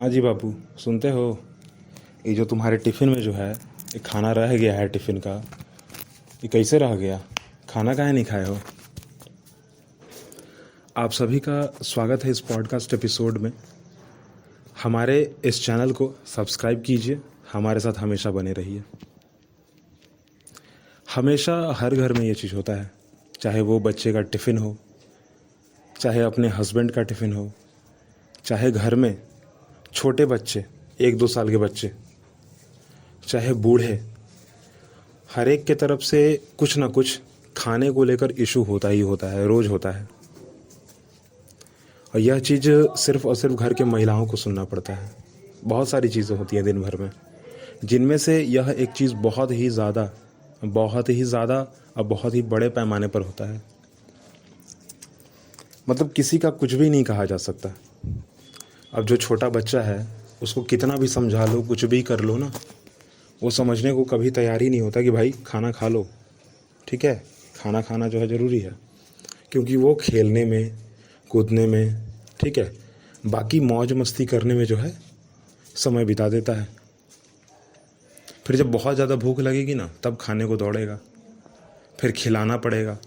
हाँ जी बाबू, सुनते हो? ये जो तुम्हारे टिफ़िन में जो है, ये खाना रह गया है टिफ़िन का। ये कैसे रह गया? खाना काहे नहीं खाए हो? आप सभी का स्वागत है इस पॉडकास्ट एपिसोड में। हमारे इस चैनल को सब्सक्राइब कीजिए, हमारे साथ हमेशा बने रहिए। हमेशा हर घर में ये चीज़ होता है, चाहे वो बच्चे का टिफ़िन हो, चाहे अपने हस्बैंड का टिफ़िन हो, चाहे घर में छोटे बच्चे, 1-2 साल के बच्चे, चाहे बूढ़े, हर एक के तरफ से कुछ ना कुछ खाने को लेकर इशू होता ही होता है, रोज़ होता है। और यह चीज़ सिर्फ़ और सिर्फ घर के महिलाओं को सुनना पड़ता है। बहुत सारी चीज़ें होती हैं दिन भर में, जिनमें से यह एक चीज़ बहुत ही ज़्यादा और बहुत ही बड़े पैमाने पर होता है। मतलब किसी का कुछ भी नहीं कहा जा सकता। अब जो छोटा बच्चा है, उसको कितना भी समझा लो, कुछ भी कर लो ना, वो समझने को कभी तैयार ही नहीं होता कि भाई खाना खा लो। ठीक है, खाना खाना जो है ज़रूरी है, क्योंकि वो खेलने में, कूदने में, ठीक है, बाकी मौज मस्ती करने में जो है समय बिता देता है। फिर जब बहुत ज़्यादा भूख लगेगी ना, तब खाने को दौड़ेगा, फिर खिलाना पड़ेगा।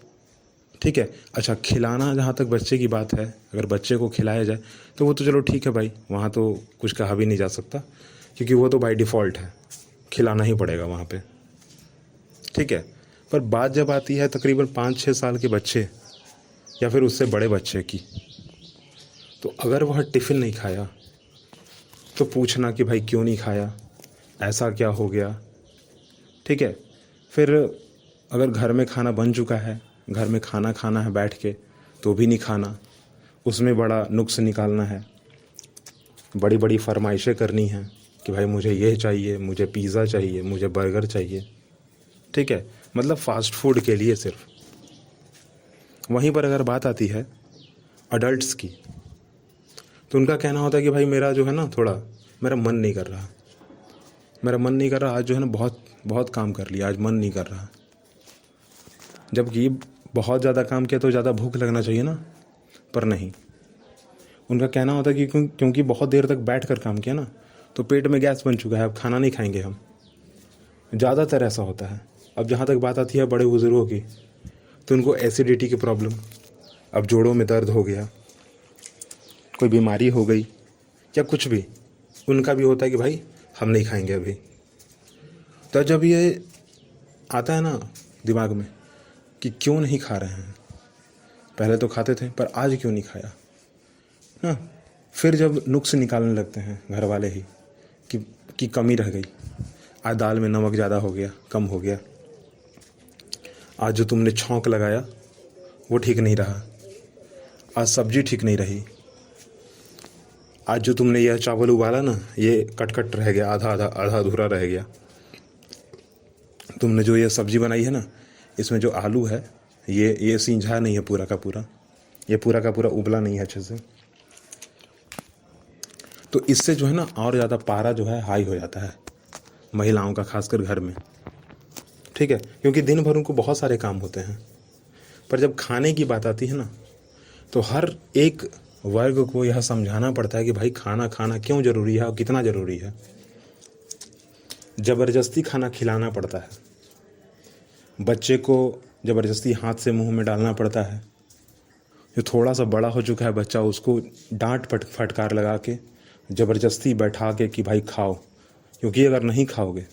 ठीक है, अच्छा, खिलाना जहाँ तक बच्चे की बात है, अगर बच्चे को खिलाया जाए तो वो तो चलो ठीक है भाई, वहाँ तो कुछ कहा भी नहीं जा सकता, क्योंकि वो तो बाय डिफ़ॉल्ट है, खिलाना ही पड़ेगा वहाँ पे। ठीक है, पर बात जब आती है तकरीबन 5-6 साल के बच्चे या फिर उससे बड़े बच्चे की, तो अगर वह टिफ़िन नहीं खाया तो पूछना कि भाई क्यों नहीं खाया, ऐसा क्या हो गया। ठीक है, फिर अगर घर में खाना बन चुका है, घर में खाना खाना है बैठ के, तो भी नहीं खाना, उसमें बड़ा नुक्स निकालना है, बड़ी बड़ी फरमाइशें करनी हैं कि भाई मुझे ये चाहिए, मुझे पिज़्ज़ा चाहिए, मुझे बर्गर चाहिए। ठीक है, मतलब फ़ास्ट फूड के लिए सिर्फ। वहीं पर अगर बात आती है अडल्ट्स की, तो उनका कहना होता है कि भाई मेरा जो है ना, थोड़ा मेरा मन नहीं कर रहा, आज जो है ना बहुत बहुत काम कर लिया, आज मन नहीं कर रहा। जबकि बहुत ज़्यादा काम किया तो ज़्यादा भूख लगना चाहिए ना, पर नहीं। उनका कहना होता है कि क्योंकि बहुत देर तक बैठ कर काम किया ना, तो पेट में गैस बन चुका है, अब खाना नहीं खाएंगे हम। ज़्यादातर ऐसा होता है। अब जहाँ तक बात आती है बड़े बुज़ुर्गों की, तो उनको एसिडिटी की प्रॉब्लम, अब जोड़ों में दर्द हो गया, कोई बीमारी हो गई या कुछ भी, उनका भी होता है कि भाई हम नहीं खाएंगे अभी। तो जब ये आता है ना दिमाग में कि क्यों नहीं खा रहे हैं, पहले तो खाते थे पर आज क्यों नहीं खाया ना, फिर जब नुक्स निकालने लगते हैं घर वाले ही कि कमी रह गई, आज दाल में नमक ज़्यादा हो गया, कम हो गया, आज जो तुमने छौंक लगाया वो ठीक नहीं रहा, आज सब्जी ठीक नहीं रही, आज जो तुमने यह चावल उबाला ना, ये कट रह गया, आधा अधूरा रह गया, तुमने जो ये सब्ज़ी बनाई है ना, इसमें जो आलू है ये सींझा नहीं है पूरा का पूरा, ये पूरा का पूरा उबला नहीं है अच्छे से। तो इससे जो है ना और ज़्यादा पारा जो है हाई हो जाता है महिलाओं का, खासकर घर में। ठीक है, क्योंकि दिन भर उनको बहुत सारे काम होते हैं, पर जब खाने की बात आती है ना, तो हर एक वर्ग को यह समझाना पड़ता है कि भाई खाना खाना क्यों ज़रूरी है और कितना ज़रूरी है। ज़बरदस्ती खाना खिलाना पड़ता है, बच्चे को ज़बरदस्ती हाथ से मुंह में डालना पड़ता है। जो थोड़ा सा बड़ा हो चुका है बच्चा, उसको डांट फटकार लगा के ज़बरदस्ती बैठा के कि भाई खाओ, क्योंकि अगर नहीं खाओगे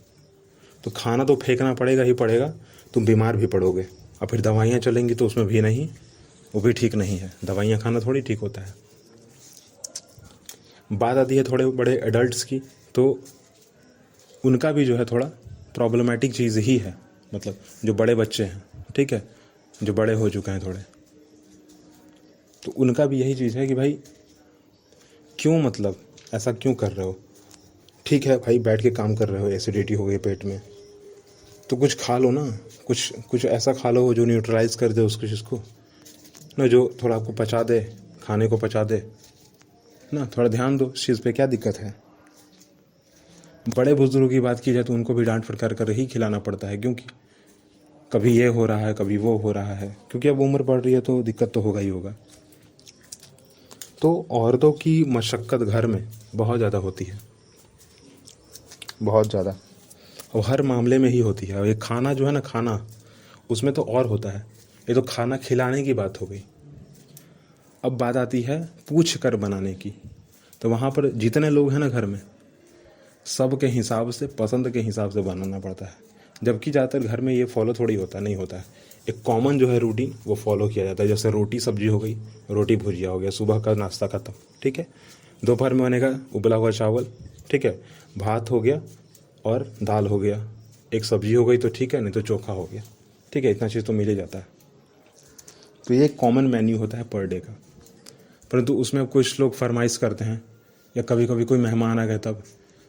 तो खाना तो फेंकना पड़ेगा ही पड़ेगा, तुम बीमार भी पड़ोगे, और फिर दवाइयाँ चलेंगी तो उसमें भी नहीं, वो भी ठीक नहीं है, दवाइयाँ खाना थोड़ी ठीक होता है। बात आती है थोड़े बड़े एडल्ट्स की, तो उनका भी जो है थोड़ा प्रॉब्लमेटिक चीज़ ही है। मतलब जो बड़े बच्चे हैं, ठीक है, जो बड़े हो चुके हैं थोड़े, तो उनका भी यही चीज़ है कि भाई क्यों, मतलब ऐसा क्यों कर रहे हो। ठीक है भाई, बैठ के काम कर रहे हो, एसिडिटी हो गई पेट में, तो कुछ खा लो ना, कुछ ऐसा खा लो जो न्यूट्रलाइज कर दे उसको, जिसको ना, जो थोड़ा आपको पचा दे, खाने को पचा दे ना। थोड़ा ध्यान दो इस चीज़ पे, क्या दिक्कत है। बड़े बुजुर्गों की बात की जाए तो उनको भी डांट फटकार कर ही खिलाना पड़ता है, क्योंकि कभी ये हो रहा है, कभी वो हो रहा है, क्योंकि अब उम्र बढ़ रही है तो दिक्कत तो होगा ही होगा। तो औरतों की मशक्क़त घर में बहुत ज़्यादा होती है, बहुत ज़्यादा, और हर मामले में ही होती है। और ये खाना जो है ना, खाना उसमें तो और होता है। ये तो खाना खिलाने की बात हो गई। अब बात आती है पूछ कर बनाने की। तो वहाँ पर जितने लोग हैं ना घर में, सब के हिसाब से, पसंद के हिसाब से बनाना पड़ता है। जबकि ज़्यादातर घर में ये फॉलो थोड़ी होता नहीं होता है। एक कॉमन जो है रूटीन वो फॉलो किया जाता है। जैसे रोटी सब्जी हो गई, रोटी भुजिया हो गया, सुबह का नाश्ता खत्म, ठीक है। दोपहर में बनेगा उबला हुआ चावल, ठीक है, भात हो गया और दाल हो गया, एक सब्जी हो गई तो ठीक है, नहीं तो चोखा हो गया, ठीक है। इतना चीज़ तो मिल ही जाता है। तो ये कॉमन मेन्यू होता है पर डे का। परंतु उसमें कुछ लोग फरमाइश करते हैं, या कभी कभी कोई मेहमान आ गए तब,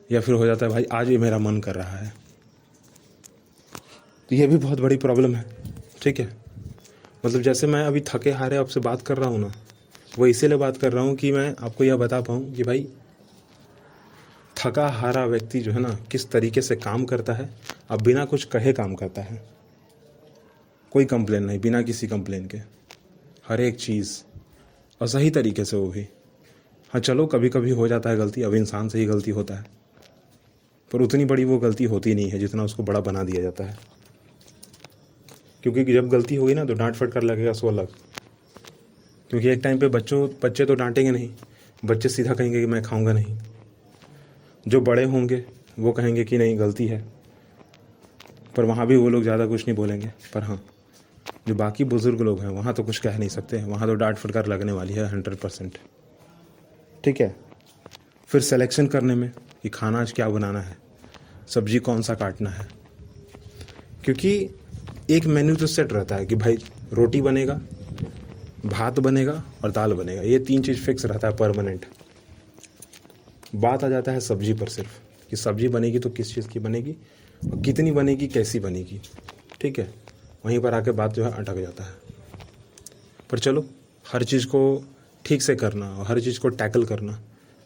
या फिर हो जाता है भाई आज ये मेरा मन कर रहा है। तो ये भी बहुत बड़ी प्रॉब्लम है, ठीक है। मतलब जैसे मैं अभी थके हारे आपसे बात कर रहा हूँ ना, वो इसीलिए बात कर रहा हूँ कि मैं आपको यह बता पाऊँ कि भाई थका हारा व्यक्ति जो है ना, किस तरीके से काम करता है। अब बिना कुछ कहे काम करता है, कोई कंप्लेन नहीं, बिना किसी कंप्लेन के हर एक चीज़, और सही तरीके से वो भी। हाँ चलो कभी कभी हो जाता है गलती, अब इंसान से ही गलती होता है, पर उतनी बड़ी वो गलती होती नहीं है जितना उसको बड़ा बना दिया जाता है। क्योंकि जब गलती होगी ना तो डांट फटकार लगेगा सो अलग। क्योंकि एक टाइम पे बच्चे तो डांटेंगे नहीं, बच्चे सीधा कहेंगे कि मैं खाऊंगा नहीं। जो बड़े होंगे वो कहेंगे कि नहीं गलती है, पर वहाँ भी वो लोग ज़्यादा कुछ नहीं बोलेंगे। पर हाँ, जो बाकी बुज़ुर्ग लोग हैं वहाँ तो कुछ कह नहीं सकते, वहाँ तो डांट फटकार लगने वाली है 100%, ठीक है। फिर सिलेक्शन करने में कि खाना आज क्या बनाना है, सब्जी कौन सा काटना है, क्योंकि एक मेन्यू तो सेट रहता है कि भाई रोटी बनेगा, भात बनेगा और दाल बनेगा, ये 3 चीज़ फिक्स रहता है परमानेंट। बात आ जाता है सब्जी पर सिर्फ, कि सब्जी बनेगी तो किस चीज़ की बनेगी और कितनी बनेगी, कैसी बनेगी, ठीक है। वहीं पर आके बात जो है अटक जाता है। पर चलो, हर चीज़ को ठीक से करना और हर चीज़ को टैकल करना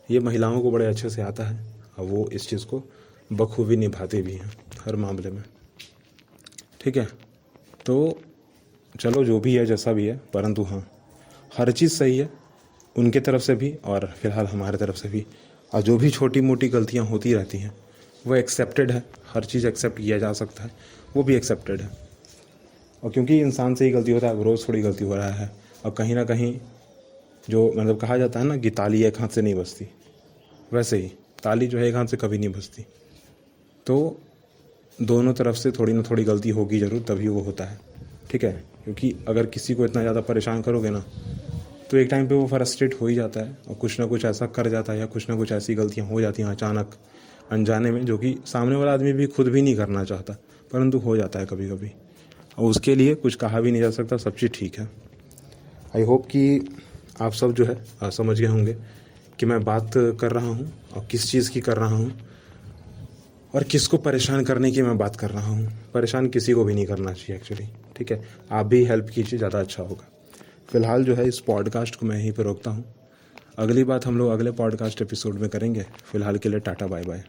ये महिलाओं को बड़े अच्छे से आता है, और वो इस चीज़ को बखूबी निभाते भी हैं हर मामले में, ठीक है। तो चलो जो भी है जैसा भी है, परंतु हाँ हर चीज़ सही है उनके तरफ से भी और फिलहाल हमारे तरफ से भी। और जो भी छोटी मोटी गलतियाँ होती रहती हैं वो एक्सेप्टेड है, हर चीज़ एक्सेप्ट किया जा सकता है, वो भी एक्सेप्टेड है। और क्योंकि इंसान से ही गलती होता है, रोज़ थोड़ी गलती हो रहा है, और कहीं ना कहीं जो मतलब कहा जाता है ना कि ताली एक हाथ से नहीं बजती, वैसे ही ताली जो है एक हाथ से कभी नहीं बजती। तो दोनों तरफ से थोड़ी ना थोड़ी गलती होगी ज़रूर, तभी वो होता है, ठीक है। क्योंकि अगर किसी को इतना ज़्यादा परेशान करोगे ना तो एक टाइम पे वो फ्रस्ट्रेट हो ही जाता है और कुछ ना कुछ ऐसा कर जाता है, या कुछ ना कुछ ऐसी गलतियाँ हो जाती हैं अचानक अनजाने में, जो कि सामने वाला आदमी भी खुद भी नहीं करना चाहता, परंतु हो जाता है कभी कभी, और उसके लिए कुछ कहा भी नहीं जा सकता, सब चीज़ ठीक है। आई होप कि आप सब जो है समझ गए होंगे कि मैं बात कर रहा हूँ और किस चीज़ की कर रहा हूँ और किसको परेशान करने की मैं बात कर रहा हूँ। परेशान किसी को भी नहीं करना चाहिए एक्चुअली, ठीक है। आप भी हेल्प कीजिए, ज़्यादा अच्छा होगा। फ़िलहाल जो है इस पॉडकास्ट को मैं यहीं पर रोकता हूँ। अगली बात हम लोग अगले पॉडकास्ट एपिसोड में करेंगे। फ़िलहाल के लिए टाटा बाय बाय।